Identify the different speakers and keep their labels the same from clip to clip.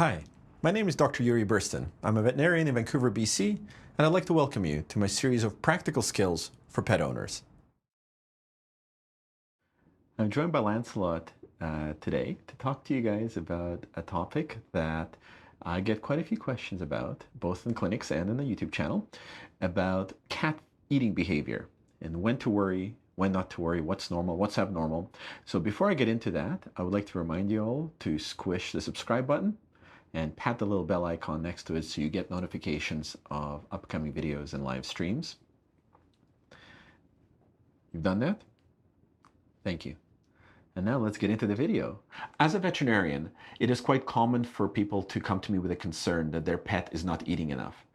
Speaker 1: Hi, my name is Dr. Uri Burstyn. I'm a veterinarian in Vancouver, BC, and I'd like to welcome you to my series of practical skills for pet owners. I'm joined by Lancelot today to talk to you guys about a topic that I get quite a few questions about, both in clinics and in the YouTube channel, about cat eating behavior and when to worry, when not to worry, what's normal, what's abnormal. So before I get into that, I would like to remind you all to squish the subscribe button and pat the little bell icon next to it so you get notifications of upcoming videos and live streams. You've done that? Thank you. And now let's get into the video. As a veterinarian, it is quite common for people to come to me with a concern that their pet is not eating enough.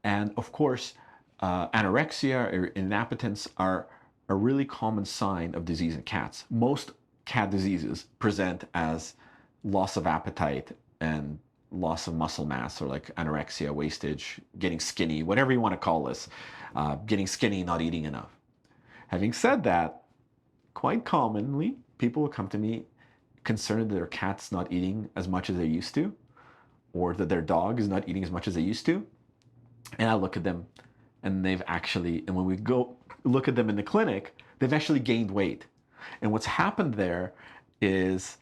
Speaker 1: And of course, anorexia or inappetence are a really common sign of disease in cats. Most cat diseases present as loss of appetite and loss of muscle mass, or like anorexia, wastage, getting skinny, whatever you want to call this, getting skinny, not eating enough. Having said that, quite commonly, people will come to me concerned that their cat's not eating as much as they used to, or that their dog is not eating as much as they used to. And I look at them and and when we go look at them in the clinic, they've actually gained weight. And what's happened there is,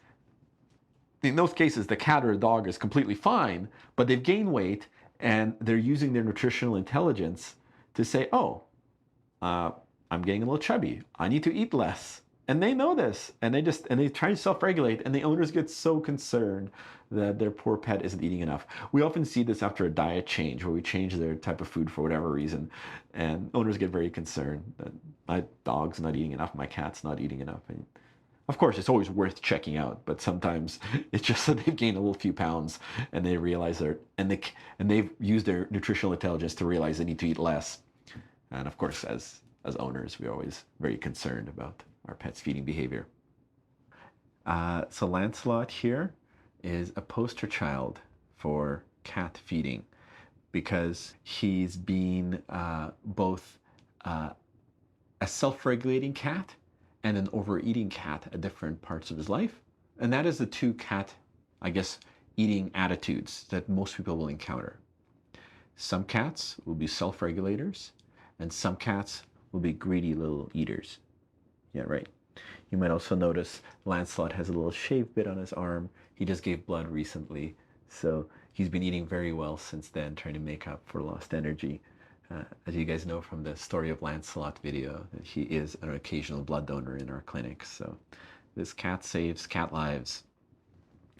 Speaker 1: in those cases, the cat or the dog is completely fine, but they've gained weight and they're using their nutritional intelligence to say, oh, I'm getting a little chubby. I need to eat less. And they know this, and they try to self-regulate, and the owners get so concerned that their poor pet isn't eating enough. We often see this after a diet change, where we change their type of food for whatever reason, and owners get very concerned that my dog's not eating enough, my cat's not eating enough. And of course, it's always worth checking out, but sometimes it's just that they've gained a little few pounds, and they realize they've used their nutritional intelligence to realize they need to eat less. And of course, as owners, we're always very concerned about our pet's feeding behavior. So Lancelot here is a poster child for cat feeding because he's been both a self-regulating cat and an overeating cat at different parts of his life. And that is the two cat, I guess, eating attitudes that most people will encounter. Some cats will be self-regulators, and some cats will be greedy little eaters. Yeah, right. You might also notice Lancelot has a little shaved bit on his arm. He just gave blood recently, so he's been eating very well since then, trying to make up for lost energy. As you guys know from the Story of Lancelot video, that he is an occasional blood donor in our clinic. So this cat saves cat lives.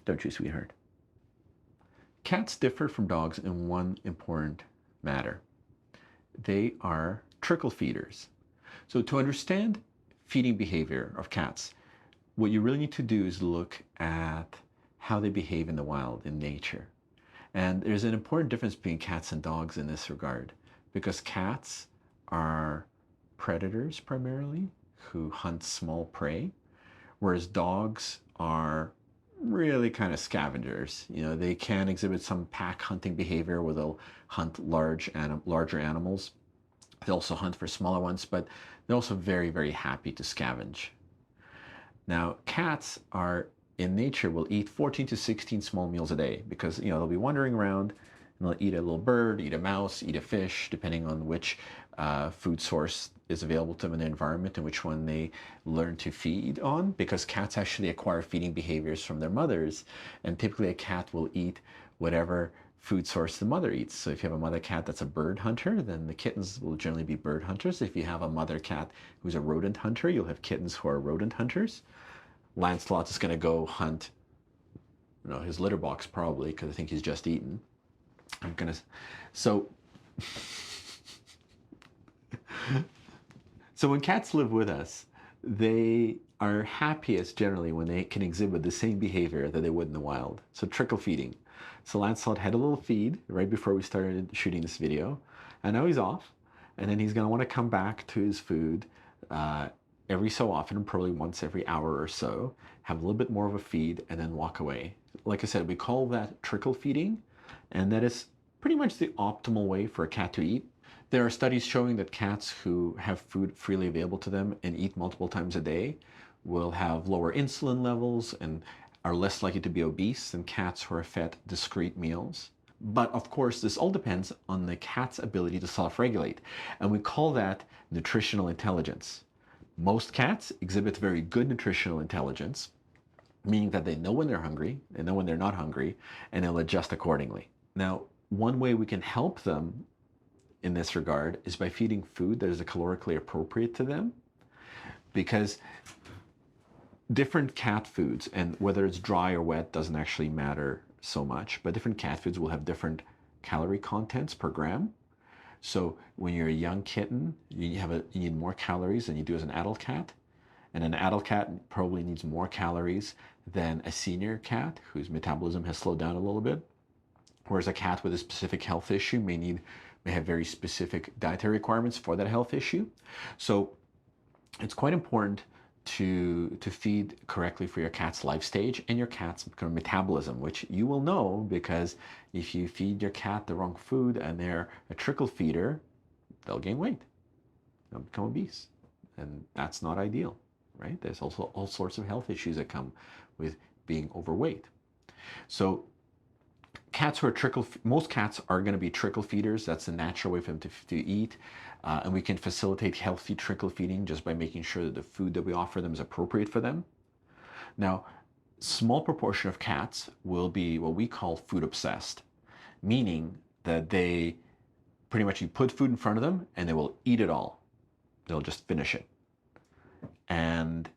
Speaker 1: Don't you, sweetheart? Cats differ from dogs in one important matter. They are trickle feeders. So to understand feeding behavior of cats, what you really need to do is look at how they behave in the wild, in nature. And there's an important difference between cats and dogs in this regard, because cats are predators primarily who hunt small prey, whereas dogs are really kind of scavengers. You know, they can exhibit some pack hunting behavior where they'll hunt larger animals. They also hunt for smaller ones, but they're also very, very happy to scavenge. Now, cats are, in nature, will eat 14 to 16 small meals a day because, you know, they'll be wandering around and they'll eat a little bird, eat a mouse, eat a fish, depending on which food source is available to them in the environment and which one they learn to feed on, because cats actually acquire feeding behaviors from their mothers, and typically a cat will eat whatever food source the mother eats. So if you have a mother cat that's a bird hunter, then the kittens will generally be bird hunters. If you have a mother cat who's a rodent hunter, you'll have kittens who are rodent hunters. Lancelot is going to go hunt, you know, his litter box probably, because I think he's just eaten. So when cats live with us, they are happiest generally when they can exhibit the same behavior that they would in the wild. So trickle feeding. So Lancelot had a little feed right before we started shooting this video, and now he's off, and then he's going to want to come back to his food every so often, probably once every hour or so, have a little bit more of a feed, and then walk away. Like I said, we call that trickle feeding, and that is pretty much the optimal way for a cat to eat. There are studies showing that cats who have food freely available to them and eat multiple times a day will have lower insulin levels and are less likely to be obese than cats who are fed discrete meals. But of course, this all depends on the cat's ability to self-regulate, and we call that nutritional intelligence. Most cats exhibit very good nutritional intelligence, meaning that they know when they're hungry, they know when they're not hungry, and they'll adjust accordingly. Now, one way we can help them in this regard is by feeding food that is calorically appropriate to them, because different cat foods, and whether it's dry or wet doesn't actually matter so much, but different cat foods will have different calorie contents per gram. So when you're a young kitten, you need more calories than you do as an adult cat. And an adult cat probably needs more calories than a senior cat whose metabolism has slowed down a little bit. Whereas a cat with a specific health issue may have very specific dietary requirements for that health issue. So it's quite important to feed correctly for your cat's life stage and your cat's metabolism, which you will know because if you feed your cat the wrong food and they're a trickle feeder, they'll gain weight. They'll become obese. And that's not ideal, right? There's also all sorts of health issues that come with being overweight. So cats who are most cats are going to be trickle feeders. That's the natural way for them to eat. And we can facilitate healthy trickle feeding just by making sure that the food that we offer them is appropriate for them. Now, small proportion of cats will be what we call food obsessed, meaning that they pretty much, you put food in front of them and they will eat it all. They'll just finish it. And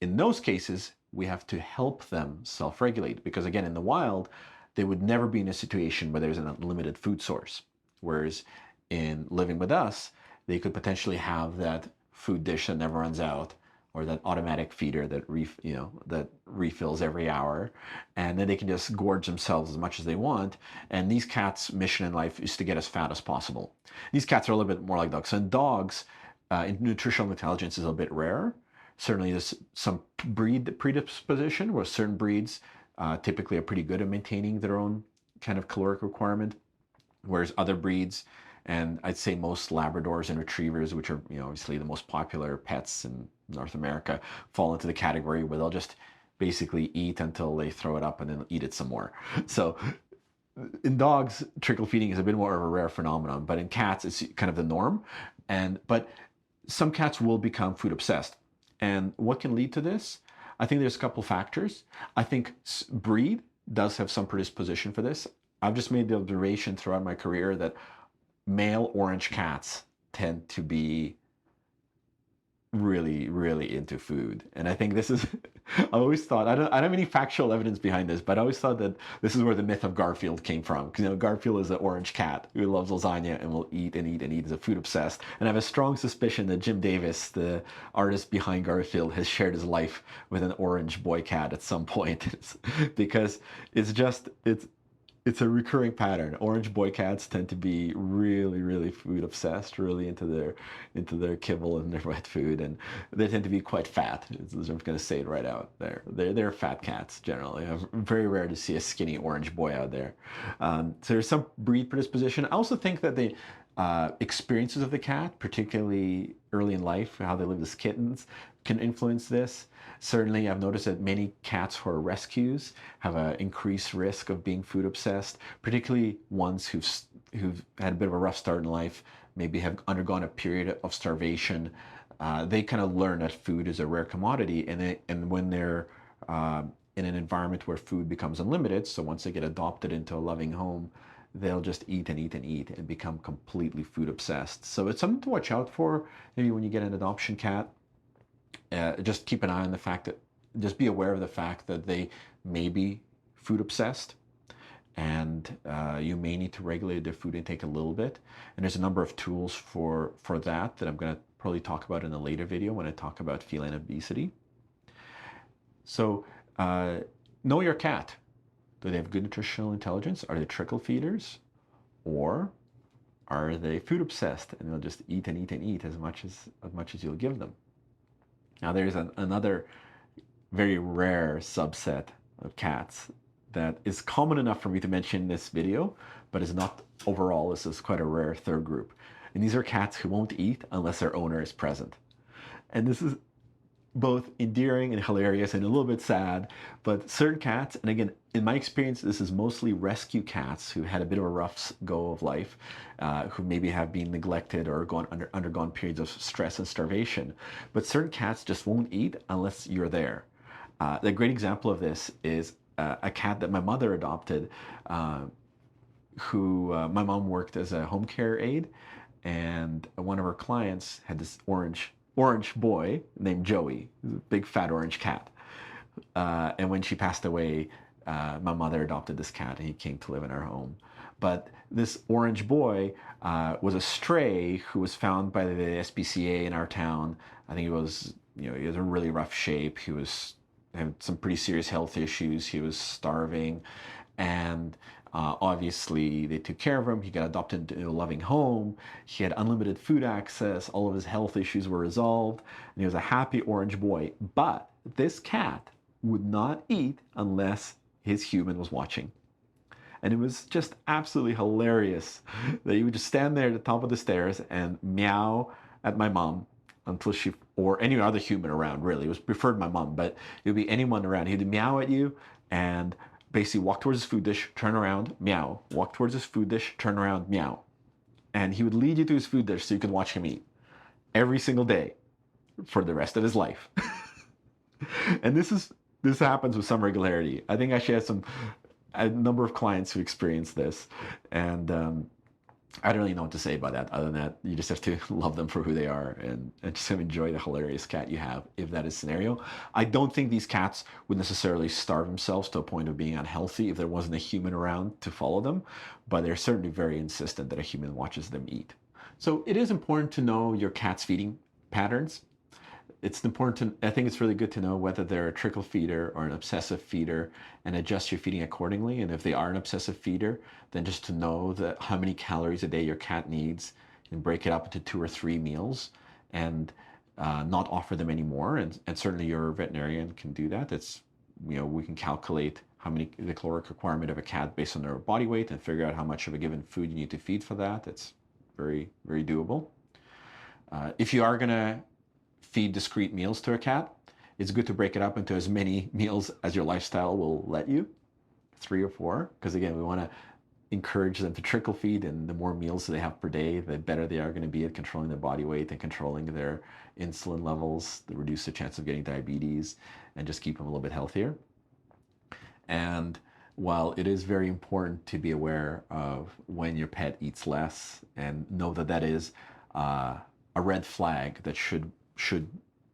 Speaker 1: in those cases, we have to help them self-regulate, because again, in the wild, they would never be in a situation where there's an unlimited food source. Whereas in living with us, they could potentially have that food dish that never runs out, or that automatic feeder that that refills every hour, and then they can just gorge themselves as much as they want. And these cats' mission in life is to get as fat as possible. These cats are a little bit more like dogs. So in dogs, nutritional intelligence is a bit rare. Certainly there's some breed predisposition, where certain breeds typically are pretty good at maintaining their own kind of caloric requirement, whereas other breeds, and I'd say most Labradors and Retrievers, which are obviously the most popular pets in North America, fall into the category where they'll just basically eat until they throw it up and then eat it some more. So in dogs, trickle feeding is a bit more of a rare phenomenon, but in cats, it's kind of the norm. But some cats will become food obsessed. And what can lead to this? I think there's a couple factors. I think breed does have some predisposition for this. I've just made the observation throughout my career that male orange cats tend to be really, really into food. And I think this is, I always thought, I don't have any factual evidence behind this, but I always thought that this is where the myth of Garfield came from. Because Garfield is an orange cat who loves lasagna and will eat and eat and eat, is a food obsessed. And I have a strong suspicion that Jim Davis, the artist behind Garfield, has shared his life with an orange boy cat at some point. Because it's a recurring pattern. Orange boy cats tend to be really, really food obsessed, really into their kibble and their wet food, and they tend to be quite fat. I'm going to say it right out there. They're fat cats generally. Very rare to see a skinny orange boy out there. So there's some breed predisposition. I also think that the experiences of the cat, particularly early in life, how they live as kittens, can influence this. Certainly, I've noticed that many cats who are rescues have an increased risk of being food obsessed, particularly ones who've had a bit of a rough start in life, maybe have undergone a period of starvation. They kind of learn that food is a rare commodity, and when they're in an environment where food becomes unlimited, so once they get adopted into a loving home, they'll just eat and eat and eat and become completely food obsessed. So it's something to watch out for. Maybe when you get an adoption cat, just keep an eye on the fact that, just be aware of the fact that they may be food obsessed, and you may need to regulate their food intake a little bit. And there's a number of tools for that I'm going to probably talk about in a later video when I talk about feline obesity. So know your cat. Do they have good nutritional intelligence? Are they trickle feeders? Or are they food obsessed and they'll just eat and eat and eat as much as you'll give them? Now there's another very rare subset of cats that is common enough for me to mention in this video, but is not overall. This is quite a rare third group. And these are cats who won't eat unless their owner is present. And this is both endearing and hilarious and a little bit sad. But certain cats, and again, in my experience, this is mostly rescue cats who had a bit of a rough go of life, who maybe have been neglected or undergone periods of stress and starvation. But certain cats just won't eat unless you're there. A great example of this is a cat that my mother adopted, who my mom worked as a home care aide, and one of her clients had this orange boy named Joey, a big fat orange cat. And when she passed away, my mother adopted this cat, and he came to live in our home. But this orange boy was a stray who was found by the SPCA in our town. I think he was in really rough shape. He had some pretty serious health issues. He was starving, and obviously they took care of him. He got adopted into a loving home. He had unlimited food access. All of his health issues were resolved, and he was a happy orange boy. But this cat would not eat unless his human was watching. And it was just absolutely hilarious that he would just stand there at the top of the stairs and meow at my mom until she, or any other human around, really. It was preferred my mom, but it would be anyone around. He'd meow at you and basically walk towards his food dish, turn around, meow. Walk towards his food dish, turn around, meow. And he would lead you to his food dish so you could watch him eat every single day for the rest of his life. And this happens with some regularity. I think I actually had a number of clients who experienced this, and I don't really know what to say about that, other than that you just have to love them for who they are and just enjoy the hilarious cat you have, if that is the scenario. I don't think these cats would necessarily starve themselves to a point of being unhealthy if there wasn't a human around to follow them, but they're certainly very insistent that a human watches them eat. So it is important to know your cat's feeding patterns. It's important I think it's really good to know whether they're a trickle feeder or an obsessive feeder and adjust your feeding accordingly. And if they are an obsessive feeder, then just to know that how many calories a day your cat needs and break it up into 2 or 3 meals and not offer them anymore. And certainly your veterinarian can do that. We can calculate the caloric requirement of a cat based on their body weight and figure out how much of a given food you need to feed for that. It's very, very doable. If you are going to feed discrete meals to a cat, it's good to break it up into as many meals as your lifestyle will let you, 3 or 4, because again, we want to encourage them to trickle feed, and the more meals they have per day, the better they are going to be at controlling their body weight and controlling their insulin levels, to reduce the chance of getting diabetes and just keep them a little bit healthier. And while it is very important to be aware of when your pet eats less and know that that is a red flag that should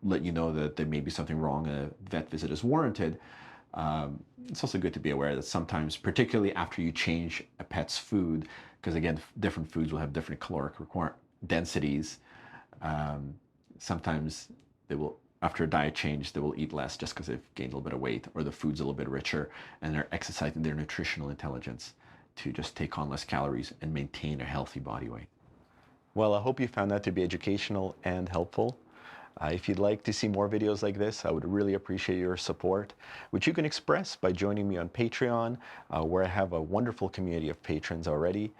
Speaker 1: let you know that there may be something wrong, a vet visit is warranted, it's also good to be aware that sometimes, particularly after you change a pet's food, because again, different foods will have different caloric densities, sometimes they will, after a diet change, they will eat less just because they've gained a little bit of weight or the food's a little bit richer, and they're exercising their nutritional intelligence to just take on less calories and maintain a healthy body weight. Well, I hope you found that to be educational and helpful. If you'd like to see more videos like this, I would really appreciate your support, which you can express by joining me on Patreon, where I have a wonderful community of patrons already,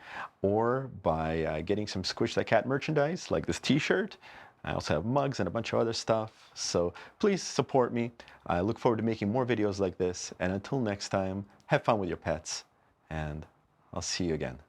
Speaker 1: or by getting some Squish That Cat merchandise, like this t-shirt. I also have mugs and a bunch of other stuff, so please support me. I look forward to making more videos like this, and until next time, have fun with your pets, and I'll see you again.